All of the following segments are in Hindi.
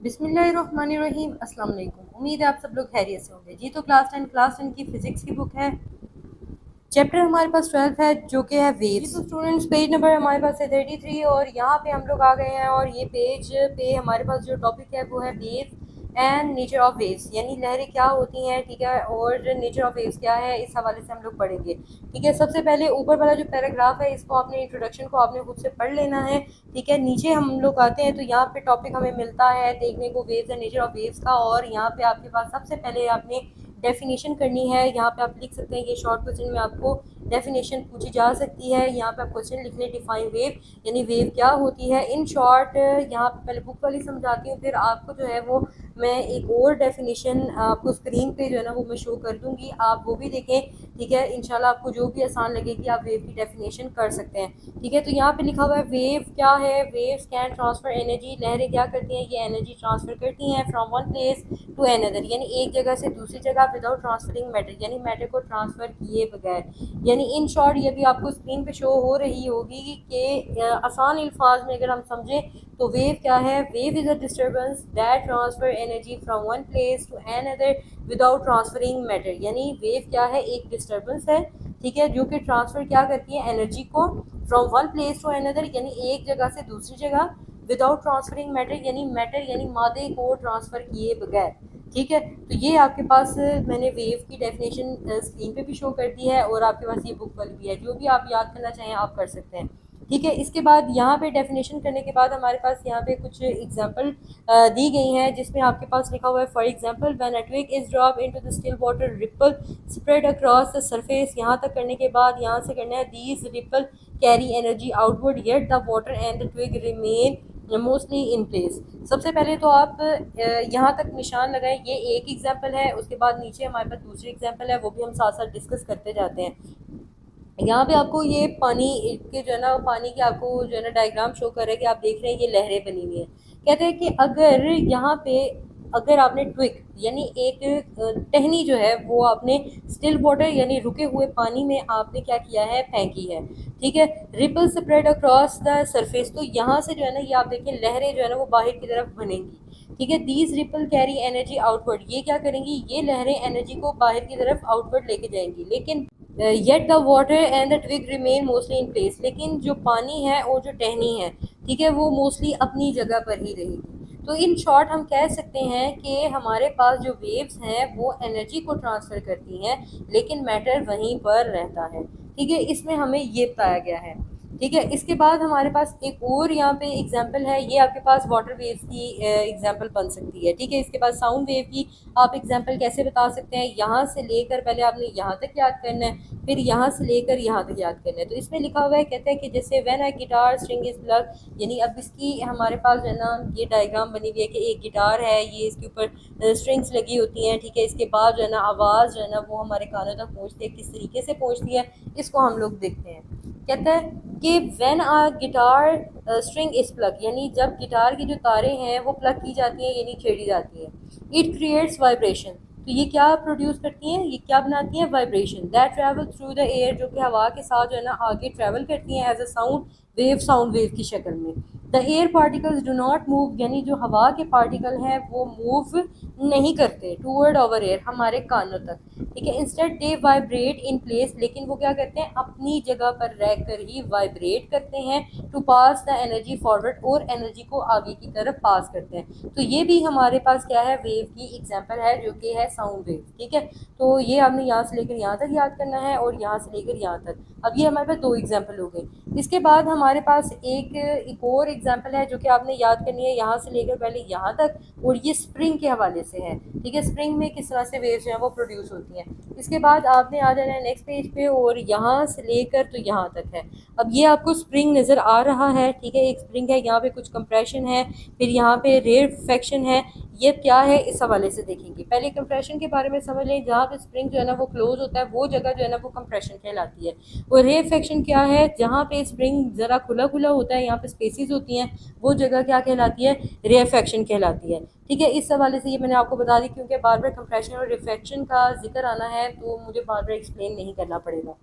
बिस्मिल्लाहिर्रहमानिर्रहीम। अस्सलाम वालेकुम। उम्मीद है आप सब लोग खैरियत से होंगे जी। तो क्लास 10 की फिजिक्स की बुक है। चैप्टर हमारे पास 12 है जो कि है वेव्स। तो स्टूडेंट्स पेज नंबर हमारे पास है 33 और यहाँ पे हम लोग आ गए हैं और ये पेज पे हमारे पास जो टॉपिक है वो है wave and nature of waves, यानी लहरें क्या होती हैं, ठीक है, और नेचर ऑफ वेव्स क्या है, इस हवाले से हम लोग पढ़ेंगे। ठीक है, सबसे पहले ऊपर वाला जो पैराग्राफ है इसको आपने इंट्रोडक्शन को आपने खुद से पढ़ लेना है। ठीक है, नीचे हम लोग आते हैं तो यहाँ पे टॉपिक हमें मिलता है देखने को waves and nature of waves का, और यहाँ पे आपके पास सबसे पहले आपने डेफिनेशन करनी है। यहाँ पे आप लिख सकते हैं, ये शॉर्ट क्वेश्चन में आपको डेफिनेशन पूछी जा सकती है। यहाँ पे आप क्वेश्चन लिख लें, डिफाइन वेव, यानी वेव क्या होती है इन शॉर्ट। यहाँ पे पहले बुक वाली समझाती हूँ, फिर आपको जो है वो मैं एक और डेफिनेशन आपको स्क्रीन पे जो है ना वो मैं शो कर दूँगी, आप वो भी देखें। ठीक है, इंशाल्लाह आपको जो भी आसान लगेगी आप वेव की डेफिनेशन कर सकते हैं। ठीक है, तो यहाँ पे लिखा हुआ है वेव क्या है। वेव्स कैन ट्रांसफर एनर्जी, लहरें क्या करती हैं, ये एनर्जी ट्रांसफर करती हैं from one place to another, यानी एक जगह से दूसरी जगह, विदाउट ट्रांसफरिंग मैटर, यानी मैटर को ट्रांसफ़र किए बगैर। यानी इन शॉर्ट ये भी आपको स्क्रीन पे शो हो रही होगी कि आसान अल्फाज में अगर हम समझें तो वेव क्या है। Wave is a disturbance that transfer energy from one place to another without transferring matter, यानी वेव क्या है, एक डिस्टर्बेंस है। ठीक है, जो कि ट्रांसफ़र क्या करती है, एनर्जी को from one place to another, यानी एक जगह से दूसरी जगह, विदाउट ट्रांसफरिंग मैटर, यानी मैटर यानी मादे को ट्रांसफ़र किए बगैर। ठीक है, तो ये आपके पास मैंने वेव की डेफिनेशन स्क्रीन पे भी शो कर दी है और आपके पास ये बुक वाली भी है, जो भी आप याद करना चाहें आप कर सकते हैं। ठीक है, इसके बाद यहाँ पे डेफिनेशन करने के बाद हमारे पास यहाँ पे कुछ एग्जांपल दी गई हैं, जिसमें आपके पास लिखा हुआ है for example when a twig is drop into the still water ripple spread across the surface. यहाँ तक करने के बाद यहाँ से करना है these ripple carry energy outward yet the water and the twig remain mostly in place. सबसे पहले तो आप यहाँ तक निशान लगाएं, ये एक एग्जांपल है। उसके बाद नीचे हमारे पास दूसरी एग्जांपल है, वो भी हम साथ साथ डिस्कस करते जाते हैं। यहाँ पे आपको ये पानी के जो है ना, पानी के आपको जो है ना डायग्राम शो कर रहा है कि आप देख रहे हैं ये लहरें बनी हुई हैं। कहते हैं कि अगर यहाँ पे अगर आपने ट्विक यानी एक टहनी जो है वो आपने स्टिल वाटर यानी रुके हुए पानी में आपने क्या किया है, फेंकी है। ठीक है, ripple spread across the surface, तो यहाँ से जो है ना ये आप देखें लहरें जो है ना वो बाहर की तरफ बनेंगी। ठीक है, these ripple carry energy outward, ये क्या करेंगी, ये लहरें एनर्जी को बाहर की तरफ आउटवर्ड लेके जाएंगी। लेकिन yet the water and the twig remain mostly in place, लेकिन जो पानी है और जो टहनी है, ठीक है, वो मोस्टली अपनी जगह पर ही रहेगी। तो इन शॉर्ट हम कह सकते हैं कि हमारे पास जो वेव्स हैं वो एनर्जी को ट्रांसफ़र करती हैं, लेकिन मैटर वहीं पर रहता है। ठीक है, इसमें हमें ये बताया गया है। ठीक है, इसके बाद हमारे पास एक और यहाँ पे एग्जांपल है, ये आपके पास वाटर वेव्स की एग्जांपल बन सकती है। ठीक है, इसके बाद साउंड वेव की आप एग्जांपल कैसे बता सकते हैं, यहाँ से लेकर पहले आपने यहाँ तक याद करना है, फिर यहाँ से लेकर यहाँ तक याद करना है। तो इसमें लिखा हुआ है, कहते हैं कि जैसे when a guitar string is plug, यानी अब इसकी हमारे पास जो है ना ये डायग्राम बनी हुई है कि एक गिटार है, ये इसके ऊपर स्ट्रिंग्स लगी होती हैं। ठीक है, इसके बाद जो है ना आवाज़ जो है ना वो हमारे कानों तक पहुँचती है, किस तरीके से पहुँचती है इसको हम लोग देखते हैं। कहता है कि when a guitar string is plug, यानी जब गिटार की जो तारें हैं वो प्लग की जाती हैं यानी छेड़ी जाती हैं, इट क्रिएट्स वाइब्रेशन, तो ये क्या प्रोड्यूस करती हैं, ये क्या बनाती हैं, vibration that travel through the air, जो कि हवा के साथ जो है ना आगे ट्रैवल करती हैं एज अ साउंड वेव की शक्ल में। The air particles do not move, यानी जो हवा के पार्टिकल हैं वो मूव नहीं करते टूवर्ड आवर एयर, हमारे कानों तक। ठीक है, instead they vibrate in place, लेकिन वो क्या करते हैं, अपनी जगह पर रहकर ही वाइब्रेट करते हैं to pass the energy forward, और एनर्जी को आगे की तरफ पास करते हैं। तो ये भी हमारे पास क्या है, वेव की एग्जांपल है, जो कि है साउंड वेव। ठीक है, तो ये हमने यहाँ से लेकर यहाँ तक याद करना है और यहाँ से लेकर यहाँ तक। अब ये हमारे पास दो एग्जाम्पल हो गए। इसके बाद हमारे पास एक और एग्जाम्पल है जो कि आपने याद करनी है, यहाँ से लेकर पहले यहाँ तक, और ये स्प्रिंग के हवाले से है। ठीक है, स्प्रिंग में किस तरह से वेव्स जो है वो प्रोड्यूस होती हैं। इसके बाद आपने आ जाना है नेक्स्ट पेज पे, और यहाँ से लेकर तो यहाँ तक है। अब ये आपको स्प्रिंग नज़र आ रहा है। ठीक है, एक स्प्रिंग है, यहाँ पे कुछ कंप्रेशन है, फिर यहाँ पे रेरफेक्शन है। ये क्या है इस हवाले से देखेंगे। पहले कंप्रेशन के बारे में समझ लें, जहाँ पे स्प्रिंग जो है ना वो क्लोज होता है वो जगह जो है ना वो कंप्रेशन कहलाती है। और रेरफेक्शन क्या है, जहाँ पे स्प्रिंग ज़रा खुला खुला होता है, यहाँ पे स्पेसिस होती हैं, वो जगह क्या कहलाती है, रेरफेक्शन कहलाती है। ठीक है, इस हवाले से ये मैंने आपको बता दी, क्योंकि बार बार कंप्रेशन और रिफ्लेक्शन का जिक्र आना है तो मुझे बार बार एक्सप्लेन नहीं करना पड़ेगा।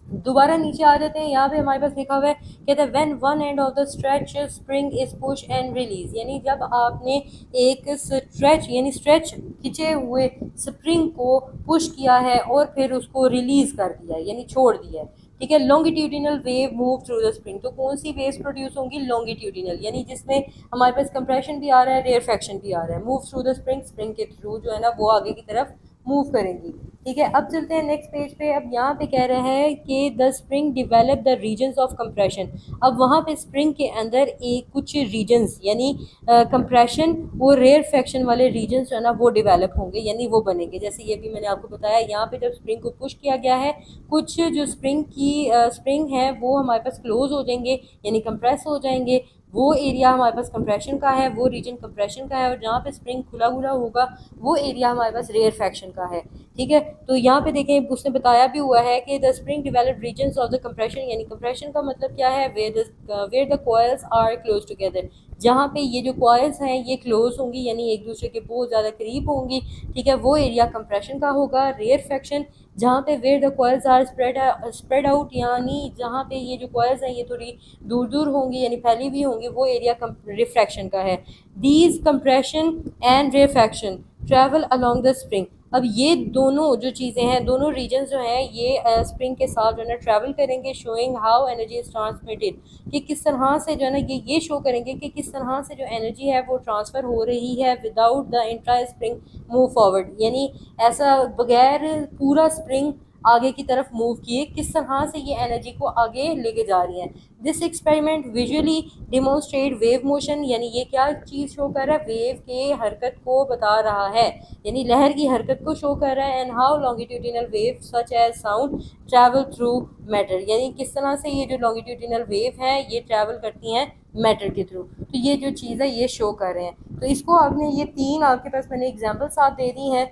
दोबारा नीचे आ जाते हैं, यहाँ पे हमारे पास लिखा हुआ है, कहते हैं when one end of the stretch spring is push and release, यानी जब आपने एक स्ट्रेच यानी स्ट्रेच खिंचे हुए स्प्रिंग को पुश किया है और फिर उसको रिलीज कर दिया है यानी छोड़ दिया है, ठीक है। Longitudinal wave move through the spring, तो कौन सी वेव्स प्रोड्यूस होंगी, लॉन्गिट्यूडिनल, यानी जिसमें हमारे पास कंप्रेशन भी आ रहा है, रेयरफेक्शन भी आ रहा है। Move through the spring, spring के थ्रू जो है ना वो आगे की तरफ मूव करेंगी, ठीक है। अब चलते हैं नेक्स्ट पेज पे। अब यहाँ पे कह रहा है कि the spring develop the regions of compression, अब वहाँ पे स्प्रिंग के अंदर एक कुछ रीजन्स यानी कंप्रेशन और रेयरफेक्शन वाले रीजन्स जो है ना वो डेवलप होंगे यानी वो बनेंगे। जैसे ये भी मैंने आपको बताया, यहाँ पे जब स्प्रिंग को पुश किया गया है, कुछ जो स्प्रिंग है वो हमारे पास क्लोज हो जाएंगे यानी कंप्रेस हो जाएंगे, वो एरिया हमारे पास कंप्रेशन का है, वो रीजन कंप्रेशन का है, और जहाँ पे स्प्रिंग खुला खुला होगा वो एरिया हमारे पास रेयरफेक्शन का है, ठीक है। तो यहाँ पे देखें उसने बताया भी हुआ है कि the spring develop regions of the compression, यानी कंप्रेशन का मतलब क्या है, where the coils are close together, जहाँ पे ये जो कॉइल्स हैं ये क्लोज होंगी यानी एक दूसरे के बहुत ज़्यादा करीब होंगी, ठीक है, वो एरिया कंप्रेशन का होगा। रेयरफेक्शन जहाँ पे where the coils are spread out, यानी जहाँ पे ये जो कॉइल्स हैं ये थोड़ी दूर दूर होंगी यानी फैली हुई होंगी, वो एरिया रिफ्रैक्शन का है। These compression and rarefaction travel along the spring, अब ये दोनों जो चीज़ें हैं, दोनों रीजन्स जो हैं ये स्प्रिंग के साथ जो है ना ट्रैवल करेंगे, showing how energy is transmitted, कि किस तरह से जो है ना ये शो करेंगे कि किस तरह से जो एनर्जी है वो ट्रांसफ़र हो रही है without the intra spring move forward, यानी ऐसा बगैर पूरा स्प्रिंग आगे की तरफ मूव किए किस तरह से ये एनर्जी को आगे लेके जा रही है। This experiment visually demonstrate wave motion, यानी ये क्या चीज़ शो कर रहा है, वेव के हरकत को बता रहा है यानी लहर की हरकत को शो कर रहा है। And how longitudinal wave such as sound travel through matter, यानी किस तरह से ये जो लॉन्गिट्यूडिनल वेव है ये ट्रैवल करती हैं मैटर के थ्रू, तो ये जो चीज़ है ये शो कर रहे हैं। तो इसको आपने ये तीन आपके पास मैंने एग्जाम्पल्स आप दे दी हैं,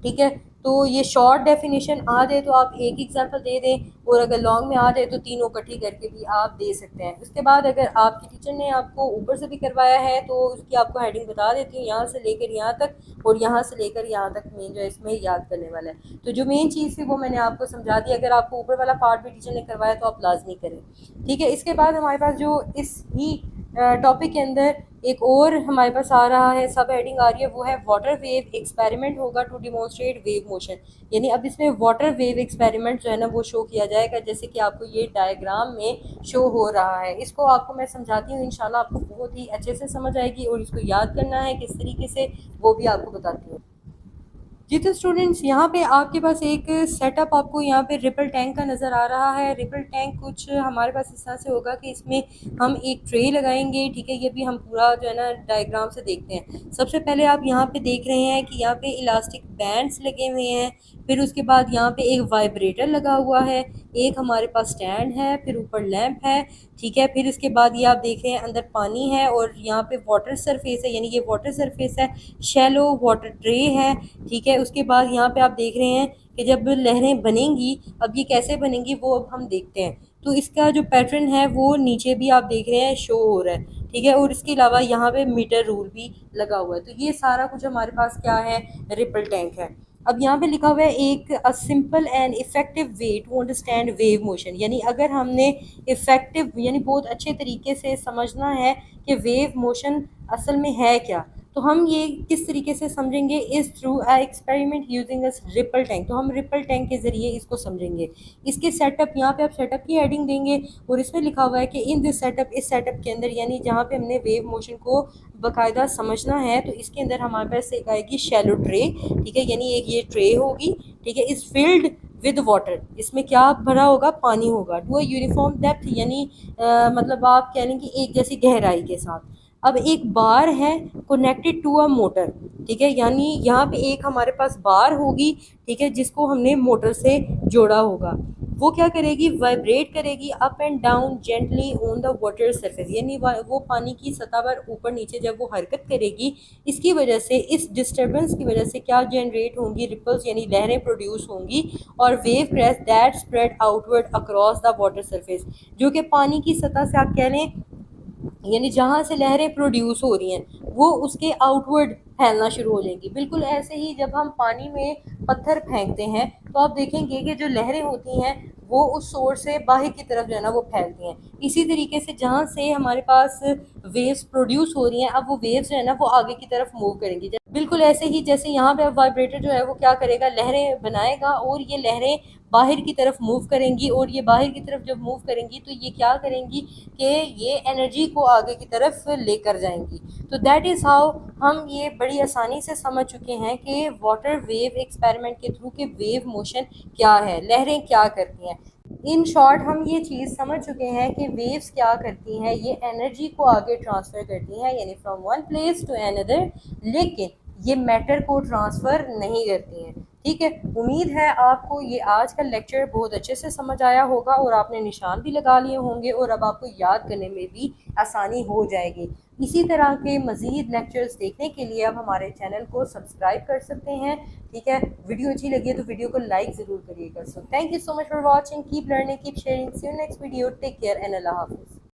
ठीक है। तो ये शॉर्ट डेफिनेशन आ जाए तो आप एक एग्जांपल दे दें, और अगर लॉन्ग में आ जाए तो तीनों इकट्ठी करके भी आप दे सकते हैं। उसके बाद अगर आपकी टीचर ने आपको ऊपर से भी करवाया है तो उसकी आपको हेडिंग बता देती हूँ, यहाँ से लेकर यहाँ तक और यहाँ से लेकर यहाँ तक मेन जो है इसमें याद करने वाला है। तो जो मेन चीज़ थी वो मैंने आपको समझा दी, अगर आपको ऊपर वाला पार्ट भी टीचर ने करवाया तो आप लाजमी करें, ठीक है। इसके बाद हमारे पास जो इस ही टॉपिक के अंदर एक और हमारे पास आ रहा है, सब हेडिंग आ रही है, वो है वाटर वेव एक्सपेरिमेंट होगा टू डिमोन्स्ट्रेट वेव मोशन, यानी अब इसमें वाटर वेव एक्सपेरिमेंट जो है ना वो शो किया जाएगा, जैसे कि आपको ये डायग्राम में शो हो रहा है। इसको आपको मैं समझाती हूँ, इंशाल्लाह आपको बहुत ही अच्छे से समझ आएगी, और इसको याद करना है किस तरीके से वो भी आपको बताती हूँ। जी तो स्टूडेंट्स, यहाँ पे आपके पास एक सेटअप आपको यहाँ पे रिपल टैंक का नज़र आ रहा है। रिपल टैंक कुछ हमारे पास इस तरह से होगा कि इसमें हम एक ट्रे लगाएंगे, ठीक है। ये भी हम पूरा जो है ना डायग्राम से देखते हैं। सबसे पहले आप यहाँ पे देख रहे हैं कि यहाँ पे इलास्टिक बैंड्स लगे हुए हैं, फिर उसके बाद यहाँ पे एक वाइब्रेटर लगा हुआ है, एक हमारे पास स्टैंड है, फिर ऊपर लैंप है, ठीक है। फिर उसके बाद ये आप देख रहे हैं अंदर पानी है, और यहाँ पे वाटर सरफेस है, यानी ये वाटर सरफेस है, शैलो वाटर ट्रे है, ठीक है। उसके बाद यहाँ पे आप देख रहे हैं कि जब लहरें बनेंगी, अब ये कैसे बनेंगी वो अब हम देखते हैं। तो इसका जो पैटर्न है वो नीचे भी आप देख रहे हैं शो हो रहा है, ठीक है। और इसके अलावा यहाँ पे मीटर रूल भी लगा हुआ है। तो ये सारा कुछ हमारे पास क्या है, रिपल टैंक है। अब यहाँ पे लिखा हुआ है एक a simple and effective way to understand wave motion, यानी अगर हमने इफ़ेक्टिव यानी बहुत अच्छे तरीके से समझना है कि वेव मोशन असल में है क्या, तो हम ये किस तरीके से समझेंगे, is through a experiment using a ripple tank, तो हम रिपल टैंक के ज़रिए इसको समझेंगे। इसके सेटअप, यहाँ पे आप सेटअप की हेडिंग देंगे, और इसमें लिखा हुआ है कि इन दिस सेटअप, इस सेटअप के अंदर यानी जहाँ पे हमने वेव मोशन को बाकायदा समझना है, तो इसके अंदर हमारे पास एक आएगी शैलो ट्रे, ठीक है, यानी एक ये ट्रे होगी, ठीक है। इस फील्ड विद वाटर, इसमें क्या भरा होगा, पानी होगा, टू अ यूनिफॉर्म डेप्थ, यानी मतलब आप कह लें कि एक जैसी गहराई के साथ। अब एक बार है कनेक्टेड टू अ मोटर, ठीक है, यानी यहाँ पे एक हमारे पास बार होगी, ठीक है, जिसको हमने मोटर से जोड़ा होगा। वो क्या करेगी, वाइब्रेट करेगी up and down gently on the water surface, यानी वो पानी की सतह पर ऊपर नीचे जब वो हरकत करेगी, इसकी वजह से, इस डिस्टर्बेंस की वजह से क्या जनरेट होंगी, रिपल्स यानी लहरें प्रोड्यूस होंगी, और wave crest that spread outward across the water surface, जो कि पानी की सतह से आप कह लें यानी जहाँ से लहरें प्रोड्यूस हो रही हैं वो उसके आउटवर्ड फैलना शुरू हो जाएंगी। बिल्कुल ऐसे ही जब हम पानी में पत्थर फेंकते हैं तो आप देखेंगे कि जो लहरें होती हैं वो उस सोर्स से बाहर की तरफ जो है ना वो फैलती हैं। इसी तरीके से जहाँ से हमारे पास वेव्स प्रोड्यूस हो रही हैं, अब वो वेव्स जो है ना वो आगे की तरफ मूव करेंगी। बिल्कुल ऐसे ही जैसे यहाँ पे अब वाइब्रेटर जो है वो क्या करेगा, लहरें बनाएगा और ये लहरें बाहर की तरफ मूव करेंगी, और ये बाहर की तरफ जब मूव करेंगी तो ये क्या करेंगी कि ये एनर्जी को आगे की तरफ लेकर जाएंगी। तो दैट इज़ हाउ हम ये बड़ी आसानी से समझ चुके हैं कि वाटर वेव एक्सपेरिमेंट के थ्रू के वेव मोशन क्या है, लहरें क्या करती हैं। इन शॉर्ट हम ये चीज़ समझ चुके हैं कि वेव्स क्या करती हैं, ये एनर्जी को आगे ट्रांसफ़र करती हैं, यानी from one place to another, लेकिन ये मैटर को ट्रांसफ़र नहीं करती हैं। ठीक है, उम्मीद है आपको ये आज का लेक्चर बहुत अच्छे से समझ आया होगा और आपने निशान भी लगा लिए होंगे और अब आपको याद करने में भी आसानी हो जाएगी। इसी तरह के मज़ीद लेक्चर्स देखने के लिए आप हमारे चैनल को सब्सक्राइब कर सकते हैं। ठीक है, वीडियो अच्छी लगी है तो वीडियो को लाइक ज़रूर करिएगा। So thank you so much for watching, keep learning, keep sharing, see you next video, take care and अल्लाह हाफिज़।